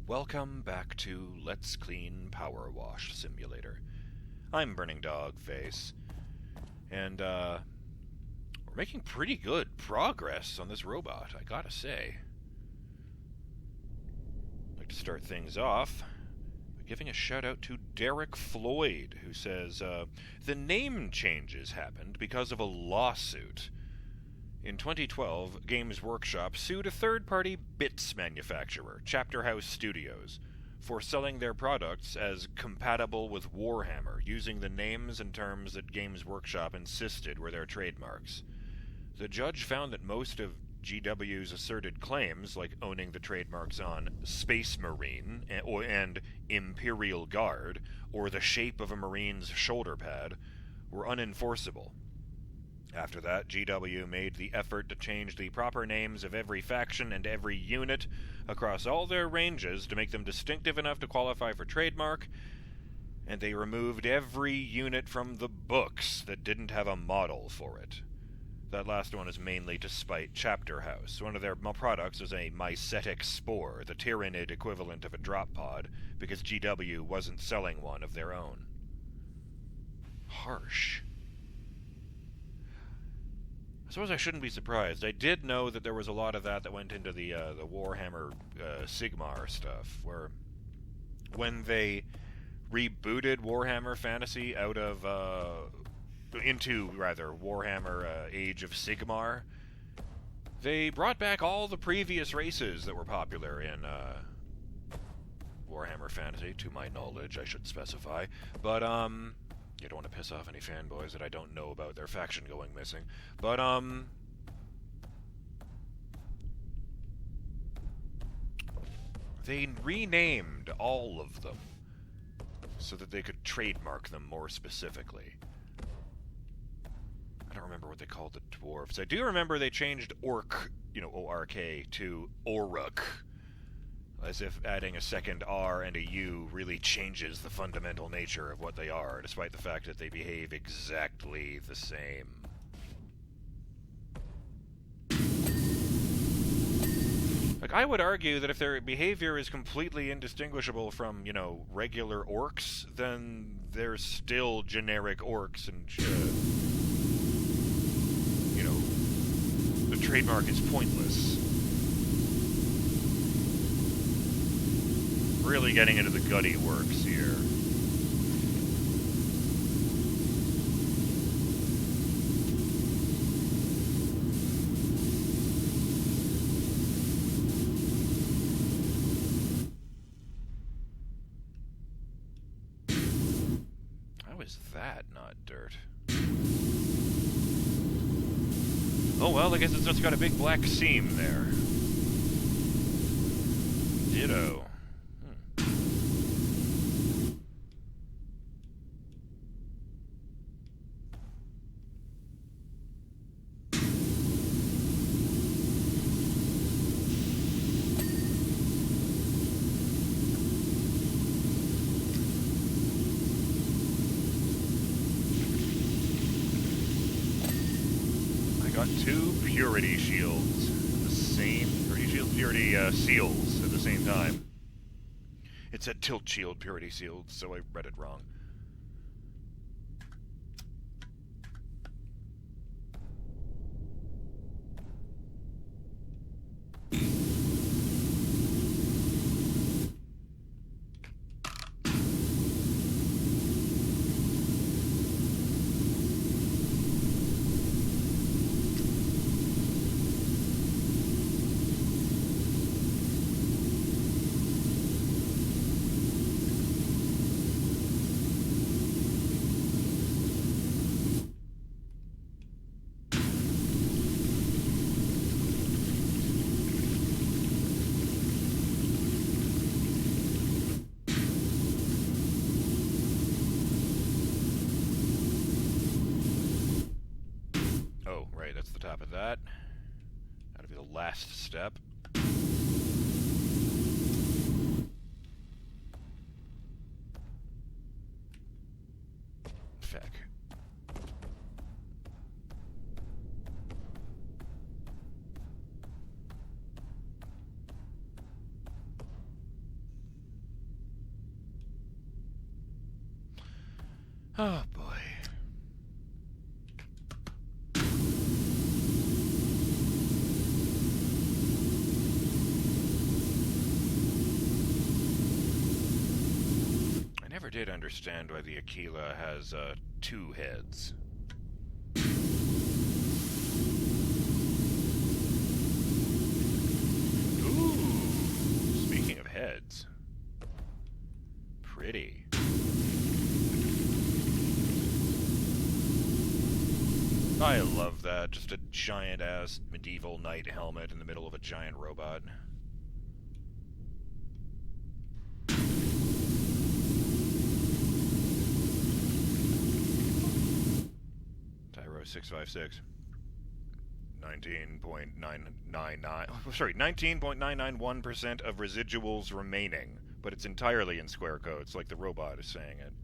Welcome back to Let's Clean PowerWash Simulator. I'm BurningDogFace, and we're making pretty good progress on this robot, I gotta say. I'd like to start things off by giving a shout out to Derek Floyd, who says, the name changes happened because of a lawsuit. In 2012, Games Workshop sued a third-party bits manufacturer, Chapter House Studios, for selling their products as compatible with Warhammer, using the names and terms that Games Workshop insisted were their trademarks. The judge found that most of GW's asserted claims, like owning the trademarks on Space Marine and Imperial Guard, or the shape of a Marine's shoulder pad, were unenforceable. After that, GW made the effort to change the proper names of every faction and every unit across all their ranges to make them distinctive enough to qualify for trademark, and they removed every unit from the books that didn't have a model for it. That last one is mainly to spite Chapter House. One of their products is a mycetic spore, the tyrannid equivalent of a drop pod, because GW wasn't selling one of their own. Harsh. I suppose I shouldn't be surprised. I did know that there was a lot of that went into the Warhammer Sigma stuff, where when they rebooted Warhammer Fantasy into Warhammer Age of Sigma, they brought back all the previous races that were popular in Warhammer Fantasy, to my knowledge, I should specify. But you don't want to piss off any fanboys that I don't know about their faction going missing. But, they renamed all of them so that they could trademark them more specifically. I don't remember what they called the dwarves. I do remember they changed Orc, O-R-K, to Oruk. As if adding a second R and a U really changes the fundamental nature of what they are, despite the fact that they behave exactly the same. Like, I would argue that if their behavior is completely indistinguishable from, regular orcs, then they're still generic orcs, and, the trademark is pointless. Really getting into the gutty works here. How is that not dirt? Oh well, I guess it's just got a big black seam there. Ditto. Got two purity shields at the same... purity seals at the same time. It said tilt shield purity shields, so I read it wrong. That's the top of that. That'll be the last step. Feck. Oh, boy. I never did understand why the Aquila has, 2 heads. Ooh, speaking of heads. Pretty. I love that. Just a giant-ass medieval knight helmet in the middle of a giant robot. Tyro 656. 19.991% of residuals remaining, but it's entirely in square codes, like the robot is saying it.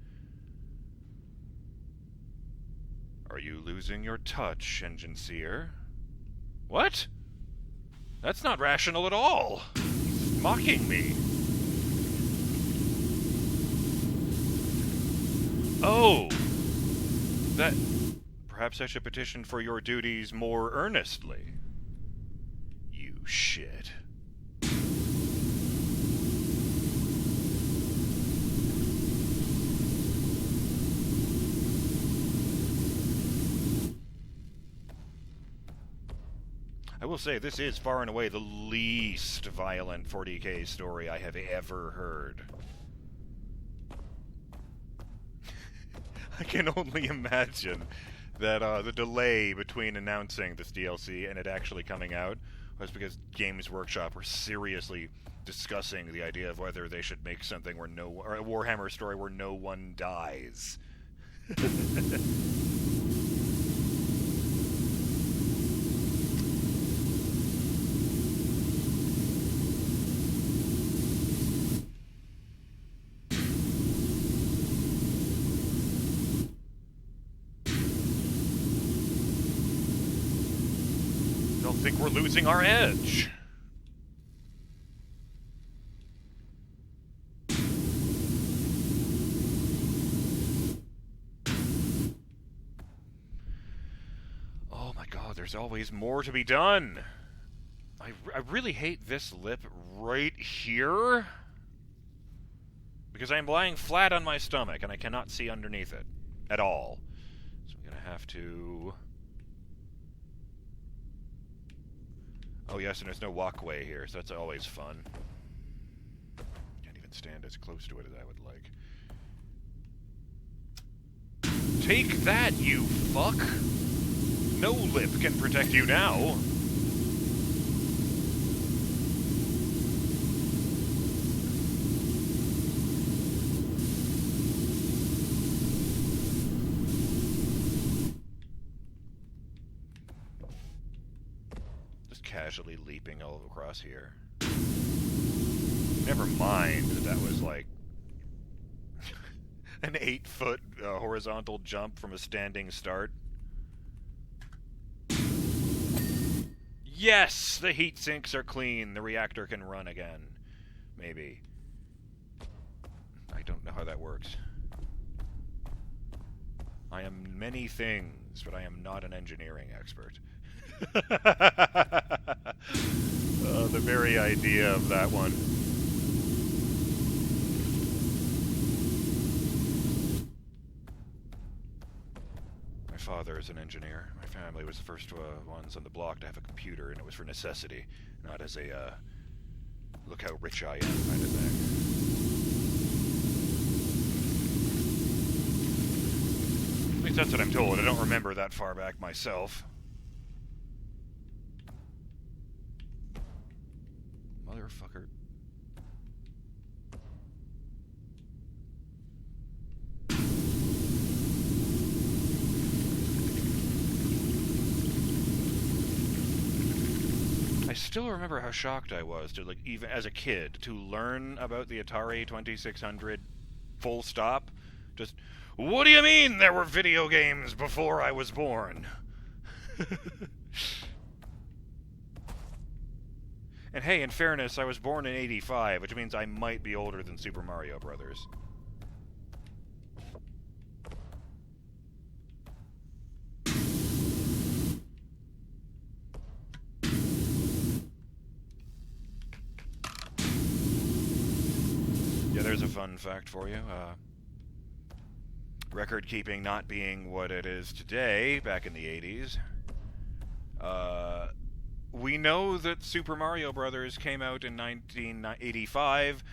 Are you losing your touch, Engine Seer? What? That's not rational at all! He's mocking me! Oh! That... Perhaps I should petition for your duties more earnestly. You shit. I will say, this is far and away the least violent 40k story I have ever heard. I can only imagine that the delay between announcing this DLC and it actually coming out was because Games Workshop were seriously discussing the idea of whether they should make something where or a Warhammer story where no one dies. I think we're losing our edge. Oh my god, there's always more to be done. I really hate this lip right here, because I'm lying flat on my stomach and I cannot see underneath it at all. So I'm gonna have to... Oh yes, and there's no walkway here, so that's always fun. Can't even stand as close to it as I would like. Take that, you fuck! No lip can protect you now! Casually leaping all across here. Never mind that was like an 8-foot horizontal jump from a standing start. Yes! The heat sinks are clean. The reactor can run again. Maybe. I don't know how that works. I am many things, but I am not an engineering expert. The very idea of that one. My father is an engineer. My family was the first ones on the block to have a computer, and it was for necessity, not as a, look how rich I am kind of thing. At least that's what I'm told. I don't remember that far back myself. Motherfucker. I still remember how shocked I was to, like, even as a kid, to learn about the Atari 2600 full stop. Just, what do you mean there were video games before I was born? And hey, in fairness, I was born in '85, which means I might be older than Super Mario Brothers. Yeah, there's a fun fact for you. Record keeping not being what it is today, back in the 80s. We know that Super Mario Brothers came out in 1985,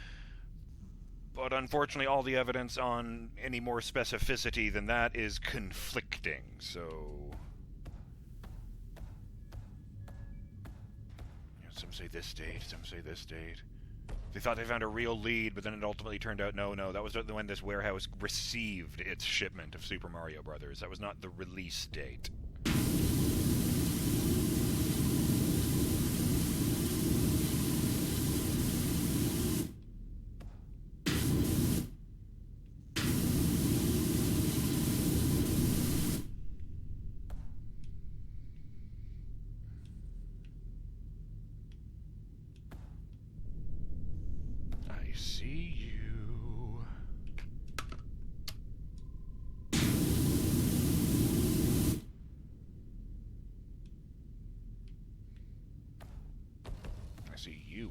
but unfortunately all the evidence on any more specificity than that is conflicting, so... Some say this date, some say this date. They thought they found a real lead, but then it ultimately turned out, no, that was when this warehouse received its shipment of Super Mario Brothers. That was not the release date.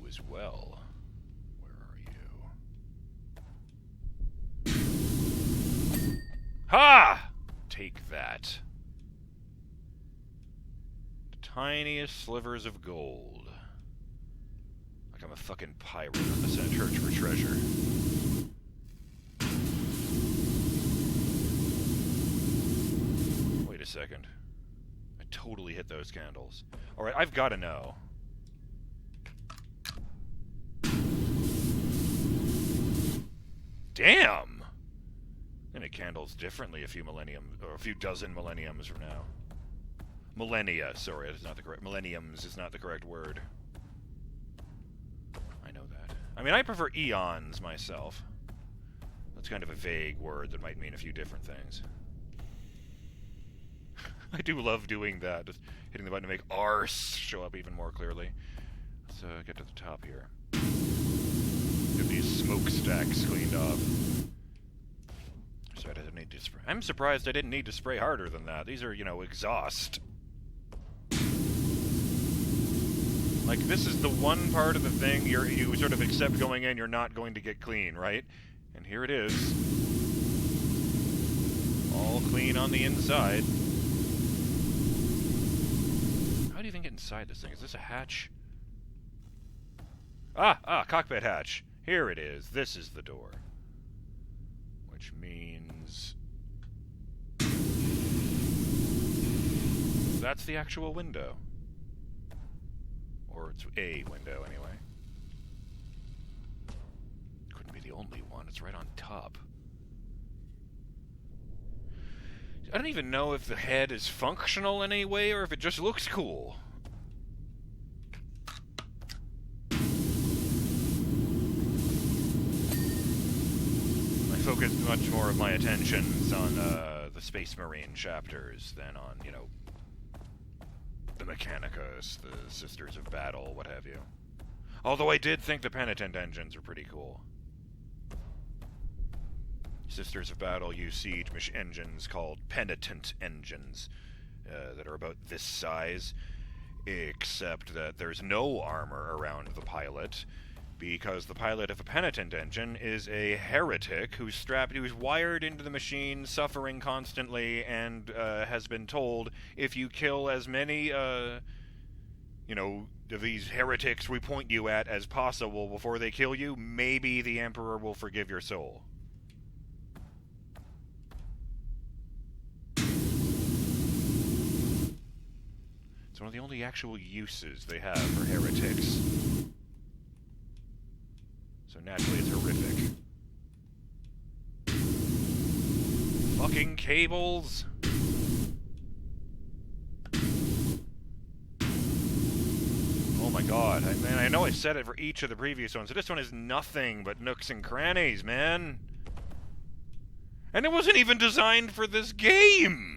As well. Where are you? Ha! Take that. The tiniest slivers of gold. Like I'm a fucking pirate on the search for treasure. Wait a second. I totally hit those candles. Alright, I've got to know. Damn! And it candles differently a few millenniums, or a few dozen millenniums from now. Millennia, sorry, that's not the correct... Millenniums is not the correct word. I know that. I mean, I prefer eons myself. That's kind of a vague word that might mean a few different things. I do love doing that, just hitting the button to make arse show up even more clearly. Let's get to the top here. Get these smokestacks cleaned off. So I didn't need to spray. I'm surprised I didn't need to spray harder than that. These are, you know, exhaust. Like, this is the one part of the thing you sort of accept going in you're not going to get clean, right? And here it is. All clean on the inside. How do you even get inside this thing? Is this a hatch? Cockpit hatch. Here it is. This is the door. Which means... that's the actual window. Or it's a window, anyway. Couldn't be the only one. It's right on top. I don't even know if the head is functional in any way, or if it just looks cool. Focused much more of my attentions on the Space Marine chapters than on, you know, the Mechanicus, the Sisters of Battle, what have you. Although I did think the Penitent engines were pretty cool. Sisters of Battle use siege engines called Penitent engines that are about this size, except that there's no armor around the pilot, because the pilot of a Penitent engine is a heretic who's wired into the machine, suffering constantly, and has been told, if you kill as many, you know, of these heretics we point you at as possible before they kill you, maybe the Emperor will forgive your soul. It's one of the only actual uses they have for heretics. So naturally it's horrific. Fucking cables! Oh my god, man, I know I said it for each of the previous ones, so this one is nothing but nooks and crannies, man! And it wasn't even designed for this game!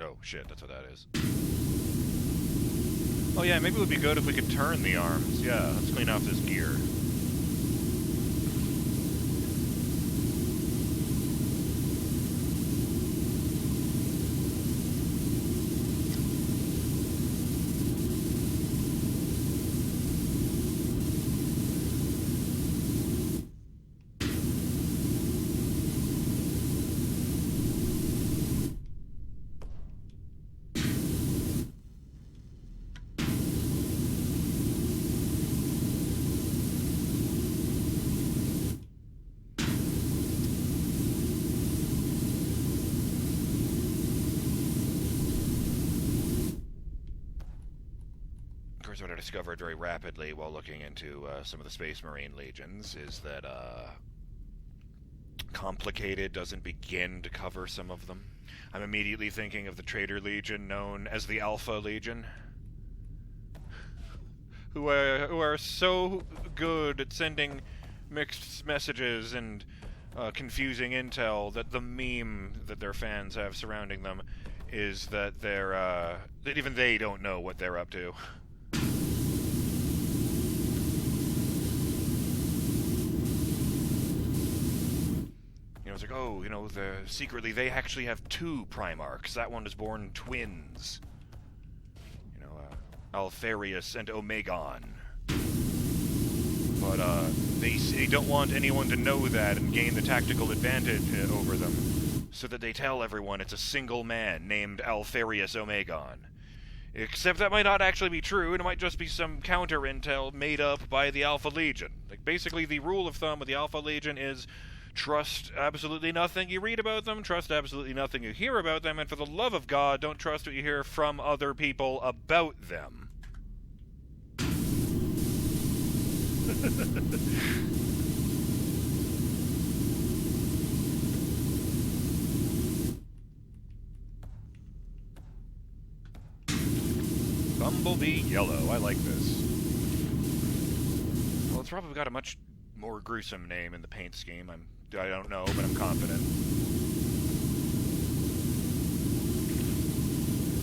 Oh, shit, that's what that is. Oh yeah, maybe it would be good if we could turn the arms. Yeah, let's clean off this gear. what I discovered very rapidly while looking into some of the Space Marine legions is that complicated doesn't begin to cover some of them. I'm immediately thinking of the Traitor Legion known as the Alpha Legion, who are so good at sending mixed messages and confusing intel that the meme that their fans have surrounding them is that that even they don't know what they're up to. It's like, oh, secretly they actually have 2 Primarchs. That one was born twins. Alfarius and Omegon. But they don't want anyone to know that and gain the tactical advantage over them, so that they tell everyone it's a single man named Alfarius Omegon. Except that might not actually be true, and it might just be some counter-intel made up by the Alpha Legion. Like, basically, the rule of thumb with the Alpha Legion is trust absolutely nothing you read about them, trust absolutely nothing you hear about them, and for the love of God, don't trust what you hear from other people about them. Bumblebee Yellow, I like this. Well, it's probably got a much more gruesome name in the paint scheme. I don't know, but I'm confident.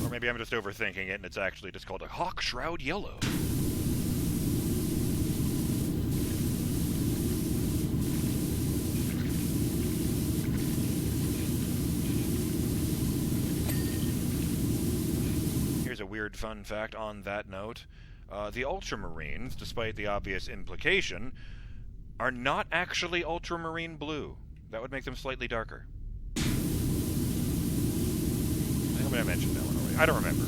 Or maybe I'm just overthinking it and it's actually just called a Hawk Shroud Yellow. Here's a weird fun fact on that note. The Ultramarines, despite the obvious implication, are not actually ultramarine blue. That would make them slightly darker. I think I mentioned that one already. I don't remember.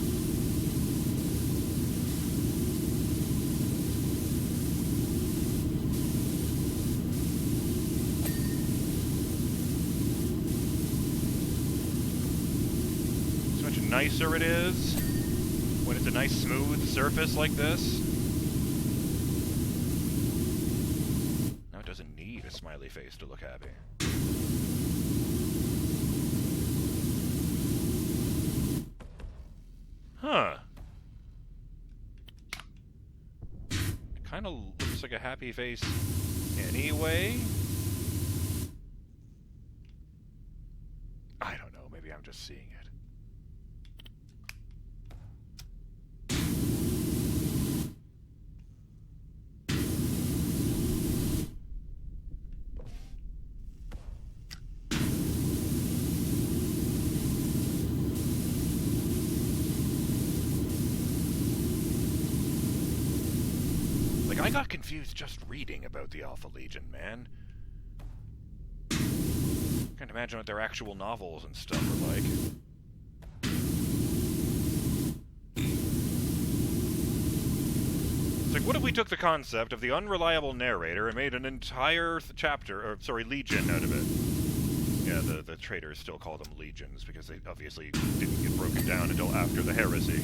So much nicer it is when it's a nice smooth surface like this. Smiley face to look happy. Huh. It kind of looks like a happy face anyway. I don't know, maybe I'm just seeing it. I got confused just reading about the Alpha Legion, man. Can't imagine what their actual novels and stuff are like. It's like, what if we took the concept of the unreliable narrator and made an entire legion out of it? Yeah, the traitors still call them legions because they obviously didn't get broken down until after the heresy.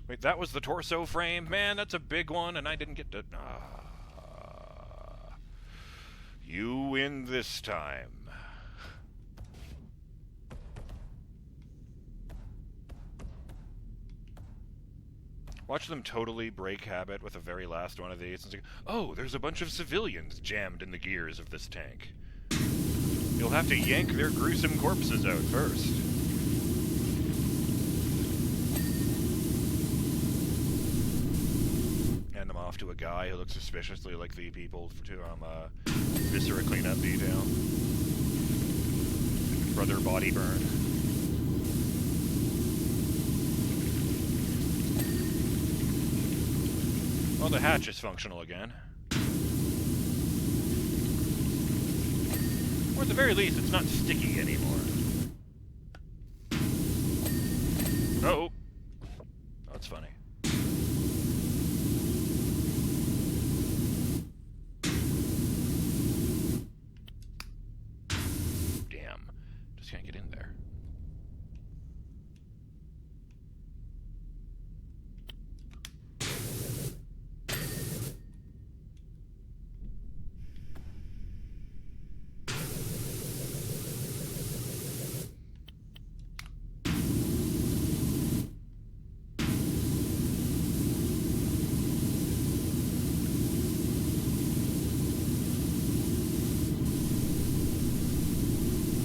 Wait, that was the torso frame? Man, that's a big one, and I didn't get to... You win this time. Watch them totally break habit with the very last one of these. It's like, oh, there's a bunch of civilians jammed in the gears of this tank. You'll have to yank their gruesome corpses out first. Hand them off to a guy who looks suspiciously like the people to Viscera cleanup detail. Brother body burn. Well, the hatch is functional again. Or at the very least, it's not sticky anymore. Oh! That's funny. Damn. Just can't get in there.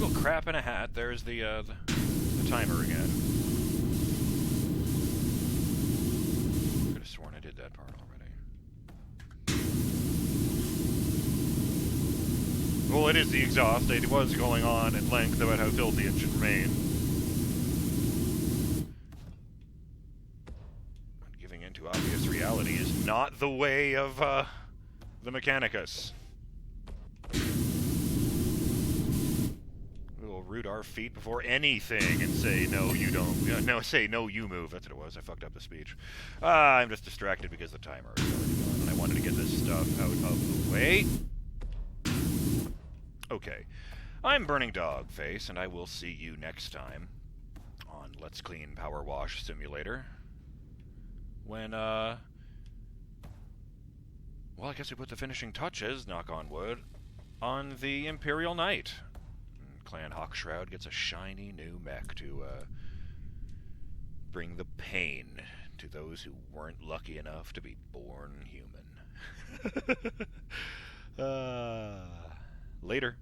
Well, crap in a hat. There's the timer again. Could have sworn I did that part already. Well, it is the exhaust. It was going on at length about how filthy it should remain. Giving into obvious reality is not the way of the Mechanicus. Root our feet before anything and say, no, you don't. No, say, no, you move. That's what it was. I fucked up the speech. I'm just distracted because the timer is already gone, and I wanted to get this stuff out of the way. Okay. I'm BurningDogFace, and I will see you next time on Let's Clean PowerWash Simulator. When, well, I guess we put the finishing touches, knock on wood, on the Imperial Knight. Clan Hawkshroud gets a shiny new mech to bring the pain to those who weren't lucky enough to be born human. Later.